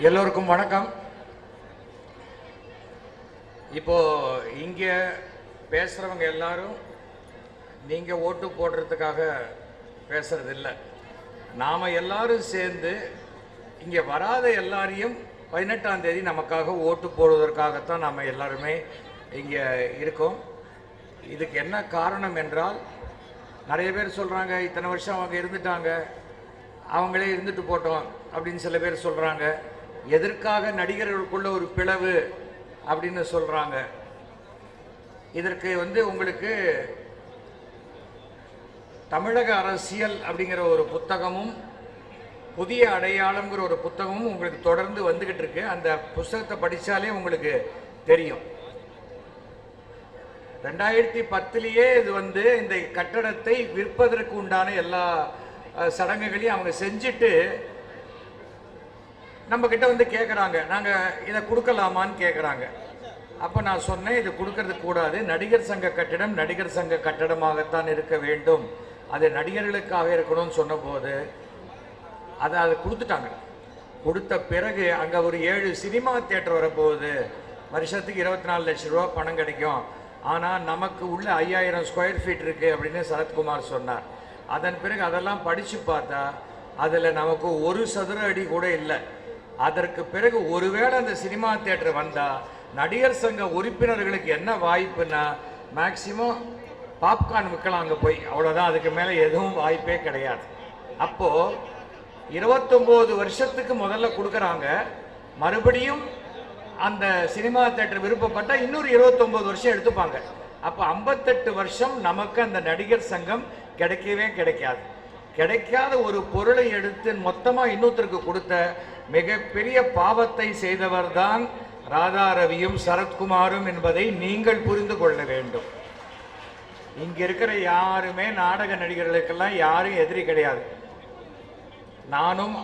எல்லோருக்கும் வணக்கம். இப்போ இங்க பேசுறவங்க எல்லாரும் நீங்க ஓட்டு போடுறதுக்காக பேசுறது இல்லை. நாம எல்லாரும் சேர்ந்து இங்க வராத எல்லாரையும் 18ஆம் தேதி நமக்காக ஓட்டு போடுவதற்காகத்தான் நாம எல்லாருமே இங்க இருக்கோம். இதுக்கு என்ன காரணம் என்றால், நிறைய பேர் சொல்றாங்க இத்தனை வருஷம் அவங்க இருந்துட்டாங்க, அவங்களே இருந்துட்டு போட்டோம் அப்படின்னு சில பேர் சொல்றாங்க. எதற்காக நடிகர்களுக்குள்ள ஒரு பிளவு அப்படின்னு சொல்றாங்க. இதற்கு உங்களுக்கு தமிழக அரசியல் அப்படிங்கிற ஒரு புத்தகமும் புதிய அடையாளம்ங்கிற ஒரு புத்தகமும் உங்களுக்கு தொடர்ந்து வந்துகிட்டு இருக்கு. அந்த புத்தகத்தை படித்தாலே உங்களுக்கு தெரியும். 2010 இது இந்த கட்டடத்தை விற்பதற்கு உண்டான எல்லா சடங்குகளையும் அவங்க செஞ்சுட்டு நம்ம கிட்ட கேட்குறாங்க, நாங்கள் இதை கொடுக்கலாமான்னு கேட்குறாங்க. அப்போ நான் சொன்னேன், இது கொடுக்கறது கூடாது. நடிகர் சங்க கட்டிடம் நடிகர் சங்க கட்டடமாகத்தான் இருக்க வேண்டும், அது நடிகர்களுக்காக இருக்கணும்னு சொன்னபோது அதை கொடுத்துட்டாங்க. கொடுத்த பிறகு அங்கே ஒரு 7 சினிமா தியேட்டர் வரப்போகுது, வருஷத்துக்கு 24 லட்சம் ரூபா பணம் கிடைக்கும். ஆனால் நமக்கு உள்ள 5000 ஸ்கொயர் ஃபீட் இருக்குது அப்படின்னு சரத்குமார் சொன்னார். அதன் பிறகு அதெல்லாம் படித்து பார்த்தா அதில் நமக்கு 1 சதுர அடி கூட இல்லை. அதற்கு பிறகு ஒருவேளை அந்த சினிமா தியேட்டர் வந்தால் நடிகர் சங்க உறுப்பினர்களுக்கு என்ன வாய்ப்புன்னா, மேக்சிமம் பாப்கார்ன் விற்கலாம் அங்கே போய், அவ்வளோதான். அதுக்கு மேலே எதுவும் வாய்ப்பே கிடையாது. அப்போது 29 வருஷத்துக்கு முதல்ல கொடுக்குறாங்க. மறுபடியும் அந்த சினிமா தியேட்டர் விருப்பப்பட்டால் இன்னொரு 29 வருஷம் எடுத்துப்பாங்க. அப்போ 58 வருஷம் நமக்கு அந்த நடிகர் சங்கம் கிடைக்கவே கிடைக்காது. கிடைக்காத ஒரு பொருளை எடுத்து மொத்தமாக இன்னொருத்தருக்கு கொடுத்த மிகப்பெரிய பாவத்தை செய்தவர் தான் ராதா ரவியும் சரத்குமாரும் என்பதை நீங்கள் புரிந்து கொள்ள வேண்டும். இங்க இருக்கிற யாருமே நாடக நடிகர்களுக்கெல்லாம் யாரும் எதிரி கிடையாது. நானும்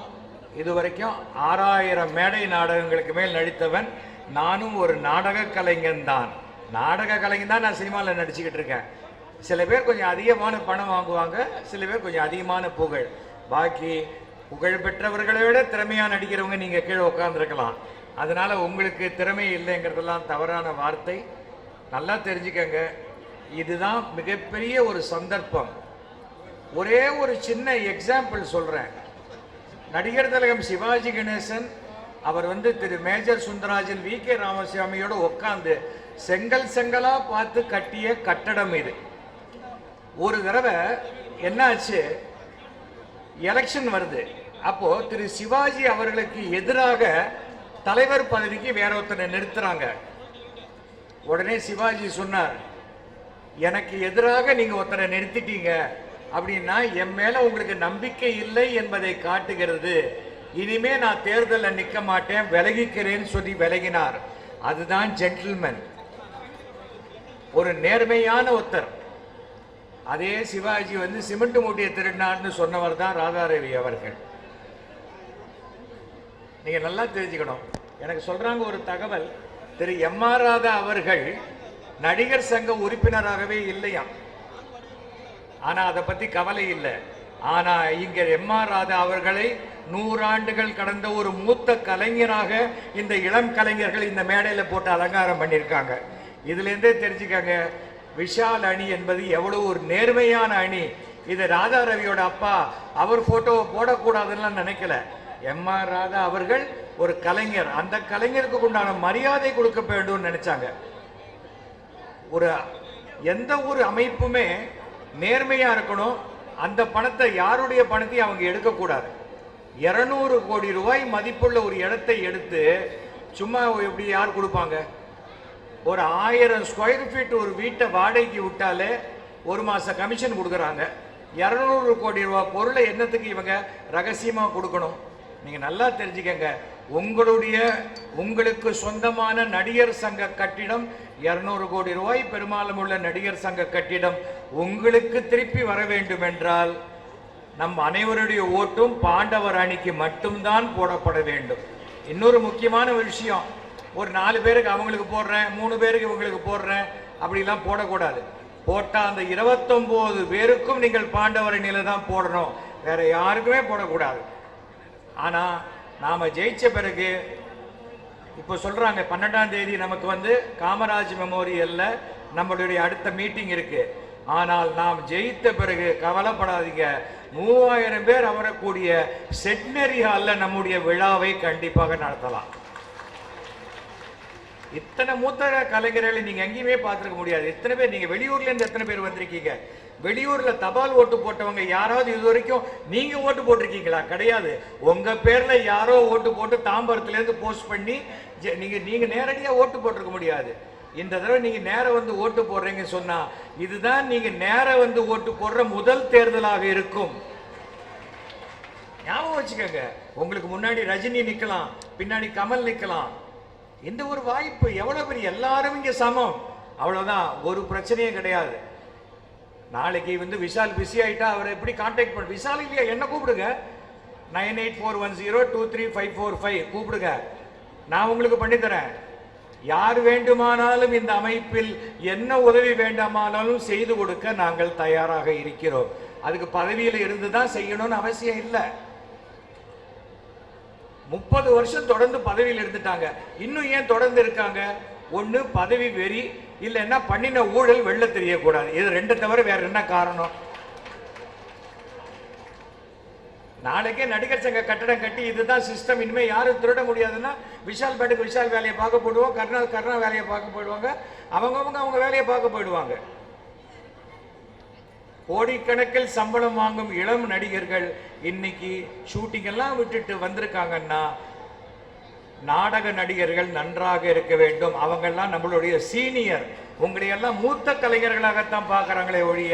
இதுவரைக்கும் 6000 மேடை நாடகங்களுக்கு மேல் நடித்தவன். நானும் ஒரு நாடக கலைஞன் தான். நாடக கலைஞன் தான் நான் சினிமாவில் நடிச்சுக்கிட்டு இருக்கேன். சில பேர் கொஞ்சம் அதிகமான பணம் வாங்குவாங்க, சில பேர் கொஞ்சம் அதிகமான புகழ். பாக்கி புகழ் பெற்றவர்களை விட திறமையாக நடிக்கிறவங்க நீங்கள் கீழே உட்காந்துருக்கலாம். அதனால் உங்களுக்கு திறமை இல்லைங்கிறதெல்லாம் தவறான வார்த்தை. நல்லா தெரிஞ்சுக்கங்க, இதுதான் மிகப்பெரிய ஒரு சந்தர்ப்பம். ஒரே ஒரு சின்ன எக்ஸாம்பிள் சொல்கிறேன். நடிகர் திலகம் சிவாஜி கணேசன் அவர் திரு மேஜர் சுந்தரராஜன், வி.கே. ராமசாமியோடு உட்காந்து செங்கல் செங்கலாக பார்த்து கட்டிய கட்டடம் இது. ஒரு தடவை என்னாச்சு, எலெக்ஷன் வருது. அப்போ திரு சிவாஜி அவர்களுக்கு எதிராக தலைவர் பதவிக்கு வேற ஒருத்தனை நிறுத்துறாங்க. உடனே சிவாஜி சொன்னார், எனக்கு எதிராக நீங்க ஒருத்தனை நிறுத்திட்டீங்க அப்படின்னா என் மேல உங்களுக்கு நம்பிக்கை இல்லை என்பதை காட்டுகிறது. இனிமே நான் தேர்தலில் நிற்க மாட்டேன், விலகிக்கிறேன்னு சொல்லி விலகினார். அதுதான் ஜென்டில்மேன், ஒரு நேர்மையான ஒருத்தர். அதே சிவாஜி சிமெண்ட் மூட்டையை திருடினார்னு சொன்னவர் தான் ராதாரவி அவர்கள். நீங்க நல்லா தெரிஞ்சுக்கணும். எனக்கு சொல்றாங்க ஒரு தகவல், திரு எம்.ஆர். ராதா அவர்கள் நடிகர் சங்க உறுப்பினராகவே இல்லையா. ஆனா அதை பத்தி கவலை இல்லை. ஆனா இங்க எம்.ஆர். ராதா அவர்களை 100 ஆண்டுகள் கடந்த ஒரு மூத்த கலைஞராக இந்த இளம் கலைஞர்கள் இந்த மேடையில போட்டு அலங்காரம் பண்ணியிருக்காங்க. இதுல இருந்தே தெரிஞ்சுக்காங்க, விஷால் அணி என்பது எவ்வளவு ஒரு நேர்மையான அணி. இது ராதா ரவியோட அப்பா அவர் போட்டோவை போடக்கூடாதுன்னு நினைக்கல. எம்.ஆர். ராதா அவர்கள் ஒரு கலைஞர், அந்த கலைஞருக்கு உண்டான மரியாதை கொடுக்க வேண்டும்னு நினைச்சாங்க. எந்த ஒரு அமைப்புமே நேர்மையா இருக்கணும். அந்த பணத்தை, யாருடைய பணத்தையும் அவங்க எடுக்கக்கூடாது. 200 கோடி ரூபாய் மதிப்புள்ள ஒரு இடத்தை எடுத்து சும்மா எப்படி யார் கொடுப்பாங்க? ஒரு 1000 ஸ்கொயர் ஃபீட் ஒரு வீட்டை வாடகைக்கு விட்டாலே 1 மாச கமிஷன் கொடுக்குறாங்க. 200 கோடி ரூபாய் பொருளை என்னத்துக்கு இவங்க ரகசியமாக கொடுக்கணும்? நீங்க நல்லா தெரிஞ்சுக்கங்க, உங்களுக்கு சொந்தமான நடிகர் சங்க கட்டிடம் 200 கோடி ரூபாய் பெரும்பாலும் உள்ள நடிகர் சங்க கட்டிடம் உங்களுக்கு திருப்பி வர வேண்டும் என்றால் நம் அனைவருடைய ஓட்டும் பாண்டவர் அணிக்கு மட்டும்தான் போடப்பட வேண்டும். இன்னொரு முக்கியமான விஷயம், ஒரு 4 பேருக்கு அவங்களுக்கு போடுறேன், 3 பேருக்கு இவங்களுக்கு போடுறேன் அப்படிலாம் போடக்கூடாது. போட்டால் அந்த 29 பேருக்கும் நீங்கள் பாண்டவர் அணியில தான் போடணும், வேற யாருக்குமே போடக்கூடாது. ஆனால் நாம ஜெயிச்ச பிறகு இப்போ சொல்றாங்க 12ஆம் தேதி நமக்கு காமராஜ் மெமோரியல்ல நம்மளுடைய அடுத்த மீட்டிங் இருக்கு. ஆனால் நாம் ஜெயித்த பிறகு கவலைப்படாதீங்க, 3000 பேர் அமரக்கூடிய செட்னரி ஹால்ல நம்முடைய விழாவை கண்டிப்பாக நடத்தலாம். இத்தனை மூத்த கலைஞர்களை நீங்க எங்கேயுமே பார்த்துருக்க முடியாது. எத்தனை பேர் நீங்க வெளியூர்ல இருந்து எத்தனை பேர் வந்திருக்கீங்க? வெளியூர்ல தபால் ஓட்டு போட்டவங்க யாராவது இது வரைக்கும் நீங்க ஓட்டு போட்டிருக்கீங்களா? கிடையாது. உங்க பேர்ல யாரோ ஓட்டு போட்டு தாம்பரத்துல இருந்து போஸ்ட் பண்ணி நீங்க நேரடியா ஓட்டு போட்டிருக்க முடியாது. இந்த தடவை நீங்க நேர ஓட்டு போடுறீங்க சொன்னா இதுதான் நீங்க நேர ஓட்டு போடுற முதல் தேர்தலாக இருக்கும். ஞாபகம் வச்சுக்கோங்க. உங்களுக்கு முன்னாடி ரஜினி நிக்கலாம், பின்னாடி கமல் நிக்கலாம். இந்த ஒரு வாய்ப்பு எவ்வளவு பெரிய, எல்லாரும் இங்க சமம், அவ்வளவுதான். ஒரு பிரச்சனையும் கிடையாது. நாளைக்கு விஷால் பிஸி ஆயிட்டா அவரை எப்படி கான்டாக்ட் பண்ண? விஷால் இல்லையா, என்ன கூப்பிடுங்க, 9841023545 கூப்பிடுங்க, நான் உங்களுக்கு பண்ணித்தரேன். யார் வேண்டுமானாலும் இந்த அமைப்பில் என்ன உதவி வேண்டாமானாலும் செய்து கொடுக்க நாங்கள் தயாராக இருக்கிறோம். அதுக்கு பதவியில் இருந்துதான் செய்யணும்னு அவசியம் இல்லை. 30 வருஷம் தொடர்ந்து பதவியில் இருந்துட்டாங்க, இன்னும் ஏன் தொடர்ந்து இருக்காங்க? ஒன்று பதவி வெறி, இல்லைன்னா பண்ணின ஊழல் வெளில தெரியக்கூடாது. இது ரெண்டு தவிர வேற என்ன காரணம்? நாளைக்கே நடிகர் சங்க கட்டடம் கட்டி இதுதான் சிஸ்டம், இனிமே யாரும் திருட முடியாதுன்னா விஷால் பாட்டுக்கு விஷால் வேலையை பார்க்க போயிடுவோம், கருணா வேலையை பார்க்க போயிடுவாங்க, அவங்க வேலையை பார்க்க போயிடுவாங்க. கோடிக்கணக்கில் சம்பளம் வாங்கும் இளம் நடிகர்கள் இன்னைக்கு ஷூட்டிங் எல்லாம் விட்டுட்டு வந்திருக்காங்கன்னா நாடக நடிகர்கள் நன்றாக இருக்க வேண்டும். அவங்கெல்லாம் நம்மளுடைய சீனியர், உங்களையெல்லாம் மூத்த கலைஞர்களாகத்தான் பார்க்குறாங்களே ஒழிய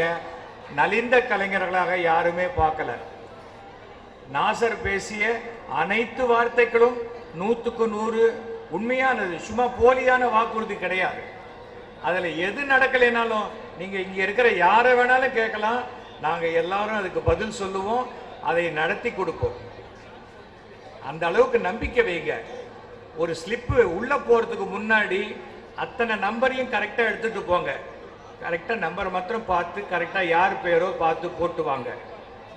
நலிந்த கலைஞர்களாக யாருமே பார்க்கல. நாசர் பேசிய அனைத்து வார்த்தைகளும் 100க்கு 100 உண்மையானது, சும்மா போலியான வாக்குறுதி கிடையாது. அதில் எது நடக்கலைனாலும் நீங்க இங்க இருக்கிற யாரை வேணாலும் கேட்கலாம், நாங்க எல்லாரும் அதுக்கு பதில் சொல்லுவோம், அதை நடத்தி கொடுப்போம். அந்த அளவுக்கு நம்பிக்கை வைங்க. ஒரு ஸ்லிப்பு உள்ள போறதுக்கு முன்னாடி அத்தனை நம்பரையும் கரெக்டா எடுத்துட்டு போங்க. கரெக்டா நம்பரை மாத்திரம் பார்த்து கரெக்டா யார் பேரோ பார்த்து போட்டு வாங்க.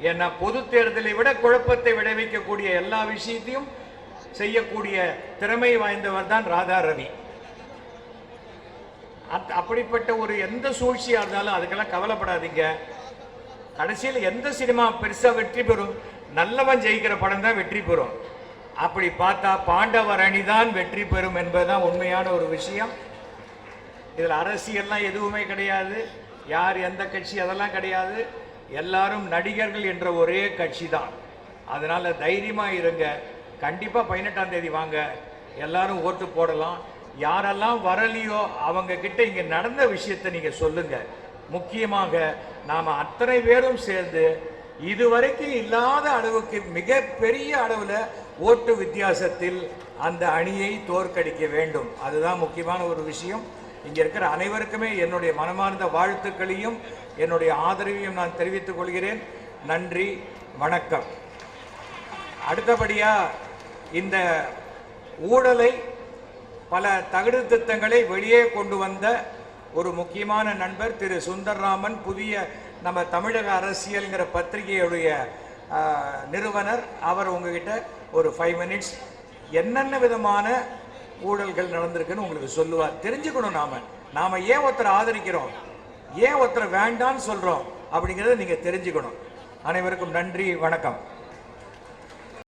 ஏன்னா பொது தேர்தலை விட குழப்பத்தை விளைவிக்கக்கூடிய எல்லா விஷயத்தையும் செய்யக்கூடிய திறமை வாய்ந்தவர் தான் ராதா ரவி. அப்படிப்பட்ட ஒரு எந்த சூழ்ச்சியா இருந்தாலும் அதுக்கெல்லாம் கவலைப்படாதீங்க. கடைசியில் எந்த சினிமா பெருசா வெற்றி பெறும்? நல்லவன் ஜெயிக்கிற படம் தான் வெற்றி பெறும். அப்படி பார்த்தா பாண்டவர் அணிதான் வெற்றி பெறும் என்பதுதான் உண்மையான ஒரு விஷயம். இதில் அரசியல்லாம் எதுவுமே கிடையாது, யார் எந்த கட்சி அதெல்லாம் கிடையாது. எல்லாரும் நடிகர்கள் என்ற ஒரே கட்சி தான். அதனால தைரியமா இருங்க. கண்டிப்பா 18ஆம் தேதி வாங்க, எல்லாரும் ஓட்டு போடலாம். யாரெல்லாம் வரலையோ அவங்க கிட்ட இங்க நடந்த விஷயத்தை நீங்க சொல்லுங்க. முக்கியமாக நாம அத்தனை பேரும் சேர்ந்து இதுவரைக்கும் இல்லாத அளவுக்கு மிகப்பெரிய அளவுல ஓட்டு வித்தியாசத்தில் அந்த அணியை தோற்கடிக்க வேண்டும். அதுதான் முக்கியமான ஒரு விஷயம். இங்க இருக்கிற அனைவருக்குமே என்னுடைய மனமார்ந்த வாழ்த்துக்களையும் என்னுடைய ஆதரவையும் நான் தெரிவித்துக் கொள்கிறேன். நன்றி, வணக்கம். அடுத்தபடியா இந்த ஊழலை பல தகுடு திட்டங்களை வெளியே கொண்டு வந்த ஒரு முக்கியமான நண்பர் திரு சுந்தர்ராமன், புதிய நம்ம தமிழக அரசியல்ங்கிற பத்திரிகையுடைய நிறுவனர். அவர் உங்ககிட்ட ஒரு 5 மினிட்ஸ் என்னென்ன விதமான ஊழல்கள் நடந்திருக்குன்னு உங்களுக்கு சொல்லுவார். தெரிஞ்சுக்கணும் நாம ஏன் ஒருத்தரை ஆதரிக்கிறோம், ஏன் ஒருத்தரை வேண்டான்னு சொல்றோம் அப்படிங்கிறத நீங்க தெரிஞ்சுக்கணும். அனைவருக்கும் நன்றி, வணக்கம்.